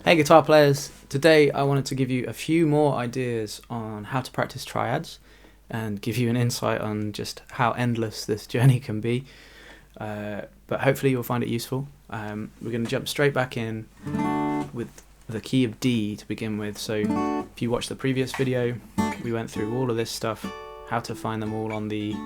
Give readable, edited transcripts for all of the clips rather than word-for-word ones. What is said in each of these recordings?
Hey guitar players, today I wanted to give you a few more ideas on how to practice triads and give you an insight on just how endless this journey can be, but hopefully you'll find it useful. We're going to jump straight back in with the key of D to begin with. So if you watched the previous video, we went through all of this stuff, how to find them all on the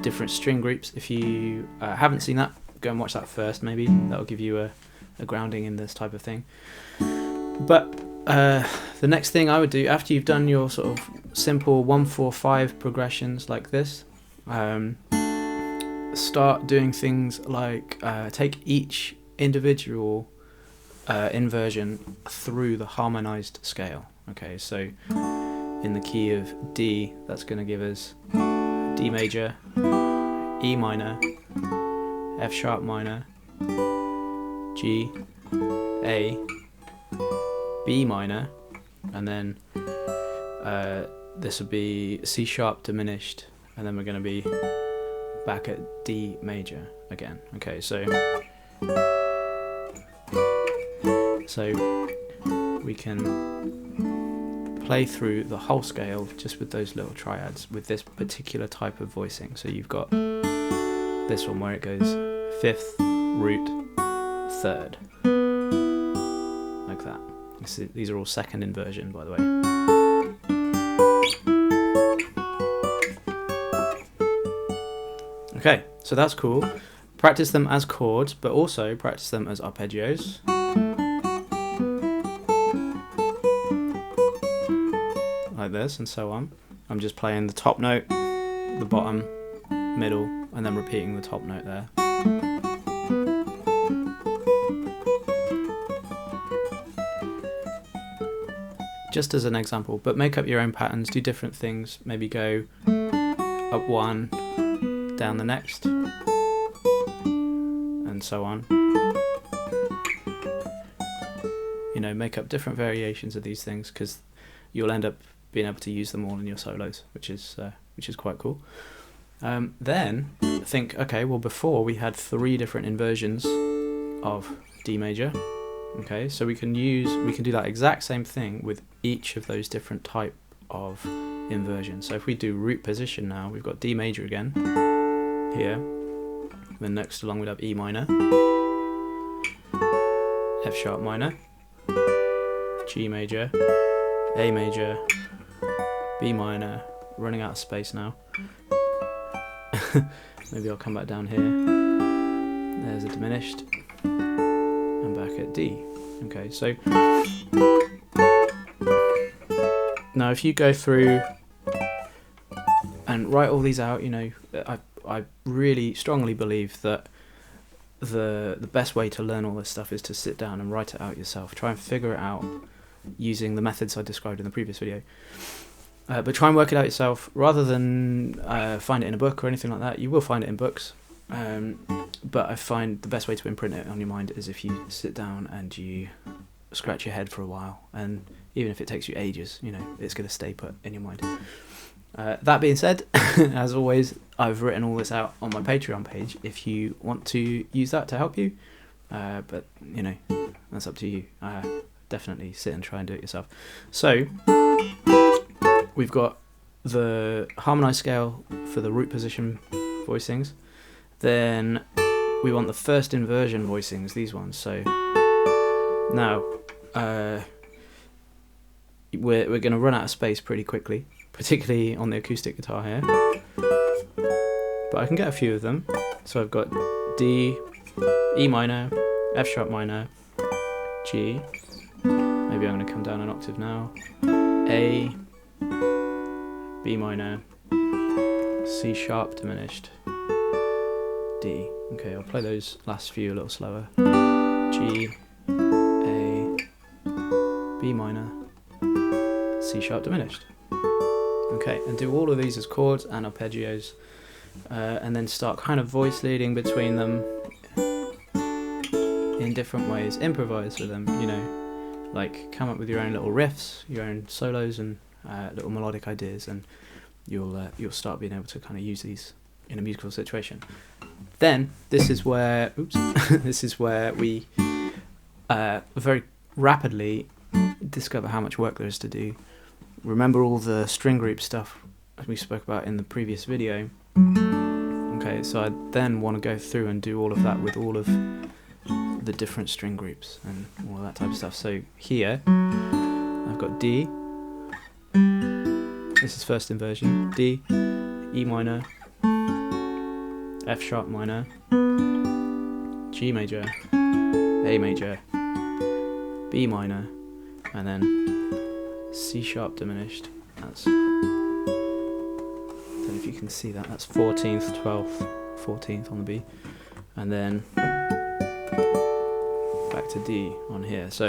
different string groups. If you haven't seen that, go and watch that first. Maybe that'll give you a grounding in this type of thing. But the next thing I would do after you've done your sort of simple 1-4-5 progressions like this, start doing things like take each individual inversion through the harmonized scale. Okay, so in the key of D, that's going to give us D major, E minor, F sharp minor, G, A, B minor, and then this would be C sharp diminished, and then we're going to be back at D major again. Okay, so we can play through the whole scale just with those little triads with this particular type of voicing. So you've got this one where it goes 5th, root, 3rd, like that. These are all second inversion, by the way. Okay, so that's cool. Practice them as chords, but also practice them as arpeggios. Like this, and so on. I'm just playing the top note, the bottom, middle, and then repeating the top note there. Just as an example, but make up your own patterns, do different things, maybe go up one, down the next, and so on. You know, make up different variations of these things, because you'll end up being able to use them all in your solos, which is quite cool. Then think, okay, well before we had 3 different inversions of D major. Okay, so we can do that exact same thing with each of those different type of inversions. So if we do root position now, we've got D major again here. Then next along we'd have E minor, F sharp minor, G major, A major, B minor. Running out of space now. Maybe I'll come back down here. There's a diminished. And back at D. Okay, so now if you go through and write all these out, you know, I really strongly believe that the best way to learn all this stuff is to sit down and write it out yourself. Try and figure it out using the methods I described in the previous video. But try and work it out yourself rather than find it in a book or anything like that. You will find it in books. But I find the best way to imprint it on your mind is if you sit down and you scratch your head for a while, and even if it takes you ages, you know, it's going to stay put in your mind. That being said, as always, I've written all this out on my Patreon page if you want to use that to help you, but you know, that's up to you. Definitely sit and try and do it yourself. So we've got the harmonized scale for the root position voicings. Then we want the first inversion voicings, these ones. So now we're going to run out of space pretty quickly, particularly on the acoustic guitar here. But I can get a few of them. So I've got D, E minor, F sharp minor, G. Maybe I'm going to come down an octave now. A, B minor, C sharp diminished, D. Okay, I'll play those last few a little slower. G, A, B minor, C sharp diminished. Okay, and do all of these as chords and arpeggios, and then start kind of voice leading between them in different ways. Improvise with them, you know, like come up with your own little riffs, your own solos, and little melodic ideas, and you'll start being able to kind of use these in a musical situation. Then this is where we very rapidly discover how much work there is to do. Remember all the string group stuff we spoke about in the previous video. Okay, so I then want to go through and do all of that with all of the different string groups and all that type of stuff. So here I've got D, this is first inversion, D, E minor, F sharp minor, G major, A major, B minor, and then C sharp diminished. That's, I don't know if you can see that, that's 14th, 12th, 14th on the B, and then back to D on here. So,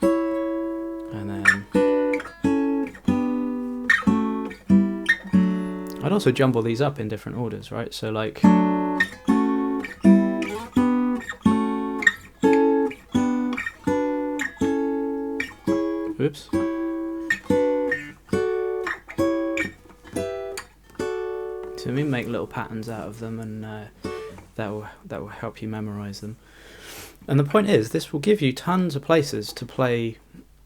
and then I'd also jumble these up in different orders, right? So like, oops. So we make little patterns out of them, and that will help you memorize them. And the point is, this will give you tons of places to play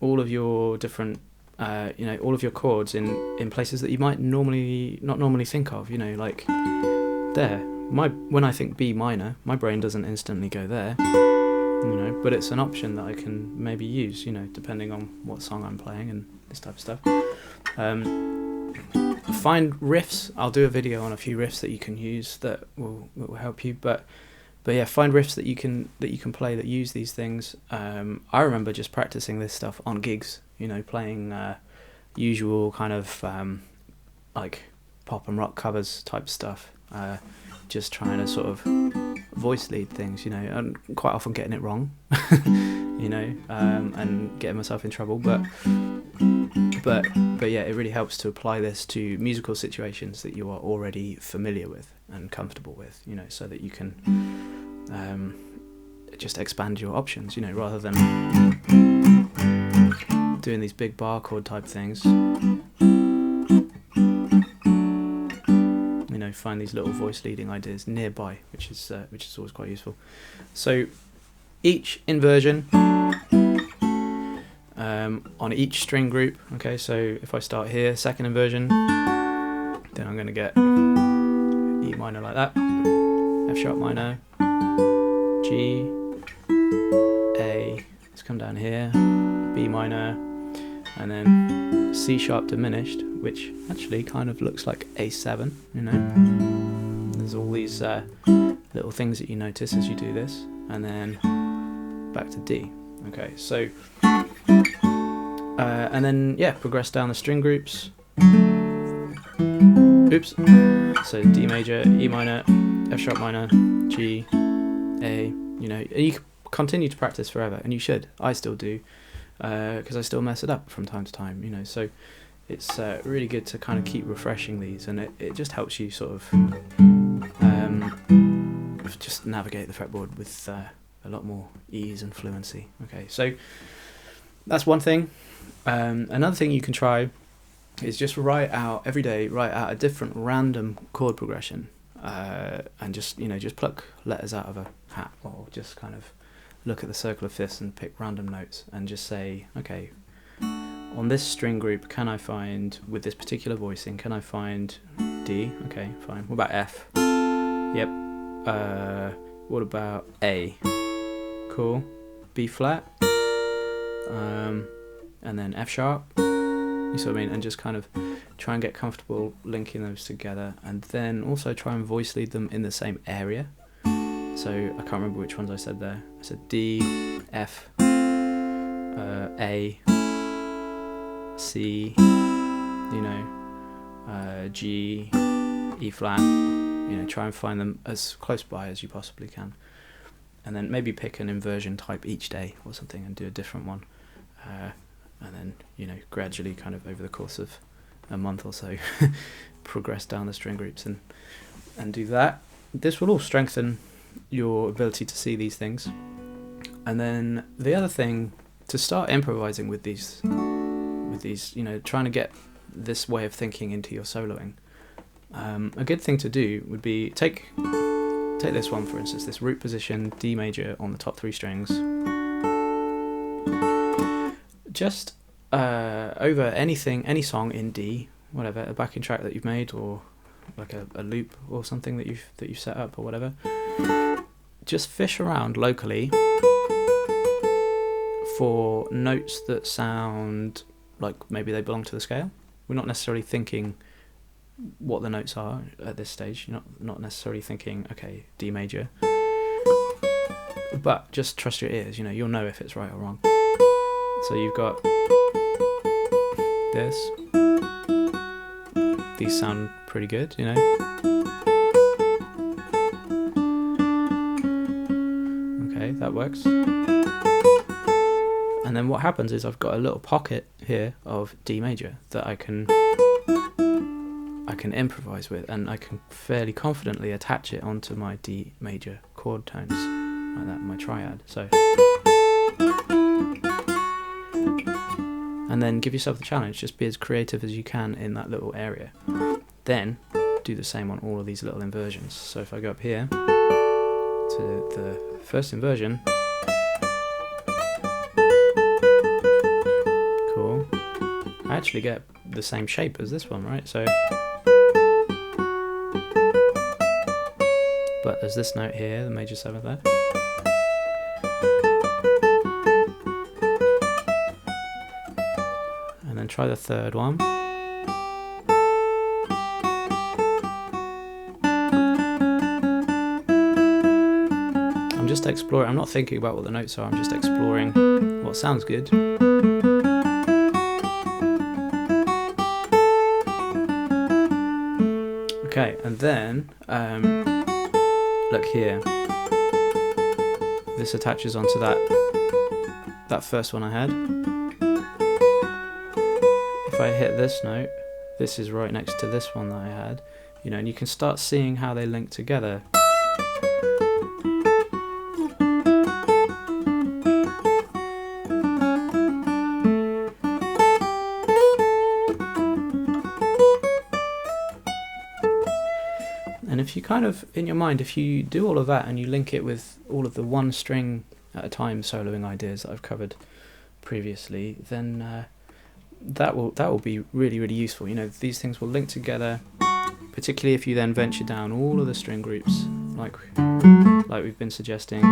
all of your different, all of your chords in places that you might not normally think of. You know, like there. When I think B minor, my brain doesn't instantly go there. You know, but it's an option that I can maybe use. You know, depending on what song I'm playing and this type of stuff. Find riffs. I'll do a video on a few riffs that you can use that will help you. But yeah, find riffs that you can play that use these things. I remember just practicing this stuff on gigs. You know, playing usual kind of like pop and rock covers type stuff. Just trying to sort of voice lead things. You know, and quite often getting it wrong. You know, and getting myself in trouble. But yeah, it really helps to apply this to musical situations that you are already familiar with and comfortable with, you know, so that you can just expand your options, you know, rather than doing these big bar chord type things. You know, find these little voice leading ideas nearby, which is always quite useful. So each inversion on each string group. Okay, so if I start here, second inversion, then I'm going to get E minor like that, F sharp minor, G, A, let's come down here, B minor, and then C sharp diminished, which actually kind of looks like A7, you know. There's all these little things that you notice as you do this, and then back to D. Okay, so and then yeah, progress down the string groups. Oops. So D major, E minor, F sharp minor, G, A. You know, and you can continue to practice forever, and you should. I still do, because I still mess it up from time to time. You know, so it's really good to kind of keep refreshing these, and it just helps you sort of just navigate the fretboard with a lot more ease and fluency. Okay, so that's one thing. Another thing you can try is just write out every day, write out a different random chord progression, and just pluck letters out of a hat, or just kind of look at the circle of fifths and pick random notes and just say, okay, on this string group, can I find, with this particular voicing, can I find D? Okay, fine. What about F? Yep. What about A? Cool. B flat. And then F sharp. You see what I mean? And just kind of try and get comfortable linking those together, and then also try and voice lead them in the same area. So I can't remember which ones I said there. I said D, F, A, C, you know, G, E flat. You know, try and find them as close by as you possibly can, and then maybe pick an inversion type each day or something and do a different one. And then, you know, gradually kind of over the course of a month or so progress down the string groups and do that. This will all strengthen your ability to see these things. And then the other thing, to start improvising with these, you know, trying to get this way of thinking into your soloing, a good thing to do would be take this one, for instance, this root position, D major on the top three strings. just over anything, any song in D, whatever, a backing track that you've made, or like a loop or something that you've set up or whatever, just fish around locally for notes that sound like maybe they belong to the scale. We're not necessarily thinking what the notes are at this stage. You're not necessarily thinking, okay, D major, but just trust your ears. You'll know if it's right or wrong. So you've got this. These sound pretty good, Okay, that works. And then what happens is I've got a little pocket here of D major that I can improvise with, and I can fairly confidently attach it onto my D major chord tones like that, my triad. So, and then give yourself the challenge, just be as creative as you can in that little area. Then do the same on all of these little inversions. So if I go up here to the first inversion, cool, I actually get the same shape as this one, right? So, but there's this note here, the major seventh there. And then try the third one. I'm just exploring, I'm not thinking about what the notes are, I'm just exploring what sounds good. Okay, and then, look here, this attaches onto that first one I had. If I hit this note, this is right next to this one that I had, and you can start seeing how they link together. And if you kind of, in your mind, if you do all of that and you link it with all of the one string at a time soloing ideas that I've covered previously, then that will be really, really useful. These things will link together, particularly if you then venture down all of the string groups like we've been suggesting.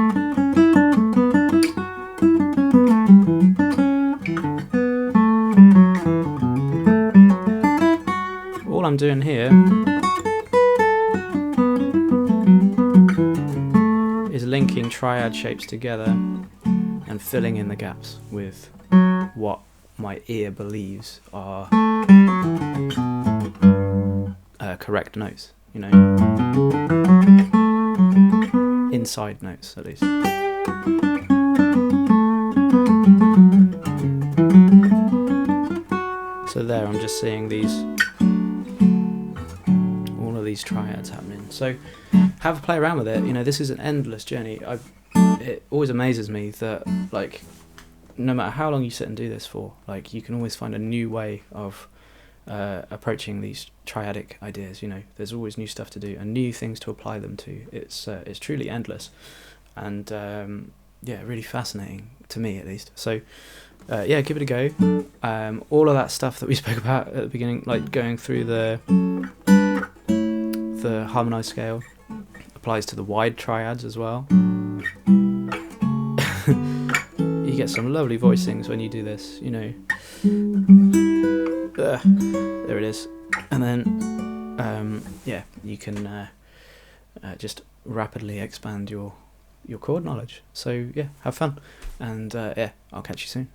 All I'm doing here is linking triad shapes together and filling in the gaps with what my ear believes are correct notes, inside notes at least. So there, I'm just seeing all of these triads happening. So have a play around with it. This is an endless journey. It always amazes me that, no matter how long you sit and do this for, you can always find a new way of approaching these triadic ideas. There's always new stuff to do and new things to apply them to. It's truly endless, and really fascinating to me at least. So give it a go. All of that stuff that we spoke about at the beginning, going through the harmonised scale, applies to the wide triads as well. You get some lovely voicings when you do this, there it is. And then you can just rapidly expand your chord knowledge. So have fun, and I'll catch you soon.